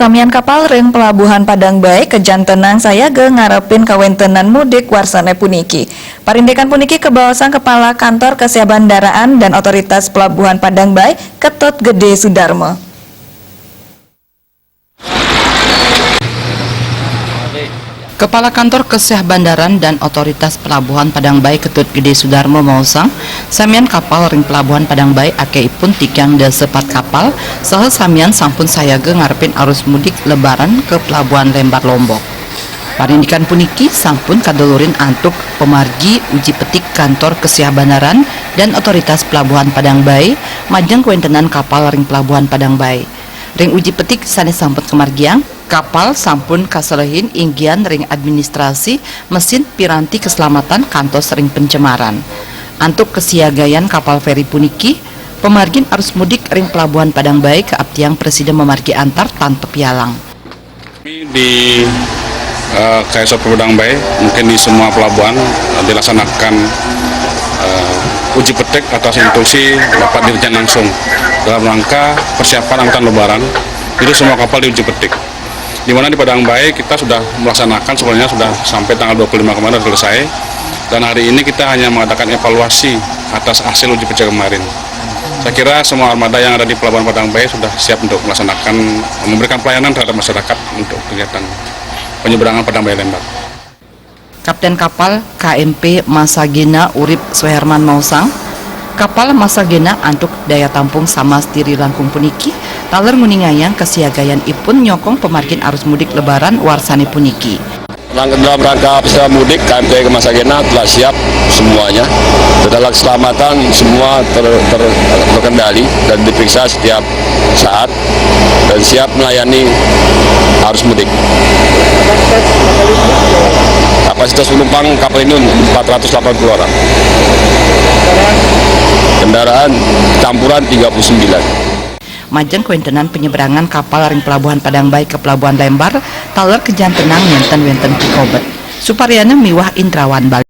Samian kapal ring pelabuhan Padang Bae kejantenang saya ge ngarepin kawentenan mudik warsane puniki. Parindekan puniki kebawasan Kepala Kantor Keseh Bandaraan dan Otoritas Pelabuhan Padang Bae Ketut Gede Sudarmo. Kepala Kantor Keseh Bandaran dan Otoritas Pelabuhan Padang Bae Ketut Gede Sudarmo mausang samian kapal ring pelabuhan Padang Bae akeipun tigang de sepat kapal saha samian sampun sayage ngarepin arus mudik lebaran ke Pelabuhan Lembar Lombok. Parindikan puniki sampun kadulurin antuk pemargi uji petik Kantor Keseh Bandaran dan Otoritas Pelabuhan Padang Bae majeng kuentenan kapal ring pelabuhan Padang Bae. Ring uji petik sanes sampun kemargiang kapal sampun kaselehin inggian ring administrasi mesin piranti keselamatan kantos ring pencemaran. Antuk kesiagayan kapal feri puniki pemargin arus mudik ring pelabuhan Padang Bae ke Abtiang Presiden memargi antar tanpa pialang. Di KSO Padang Bae mungkin di semua pelabuhan dilaksanakan uji petik atas instruksi Bapak Dirjen langsung dalam rangka persiapan angkutan lebaran. Itu semua kapal diuji petik. Di mana di Padang Bae kita sudah melaksanakan sebenarnya sudah sampai tanggal 25 kemarin selesai, dan hari ini kita hanya mengadakan evaluasi atas hasil uji petik kemarin. Saya kira semua armada yang ada di Pelabuhan Padang Bae sudah siap untuk melaksanakan memberikan pelayanan terhadap masyarakat untuk kegiatan penyeberangan Padang Bae Lembar. Kapten kapal KMP Masagena Urip Suherman mausang kapal Masagena antuk daya tampung sama stiri langkung puniki taler nguningayang kesiagayan ipun nyokong pemargin arus mudik lebaran warsani puniki. Dalam rangka persiapan mudik KMP Masagena telah siap semuanya. Setelah keselamatan semua terkendali dan diperiksa setiap saat dan siap melayani arus mudik. Kapasitas penumpang kapal ini 480 orang. Kendaraan campuran 39. Majeng kuentenan penyeberangan kapal ring pelabuhan Padang Bae ke Pelabuhan Lembar taler kejantenang wenten Kikobet. Suparyana miwah Indrawan Bali.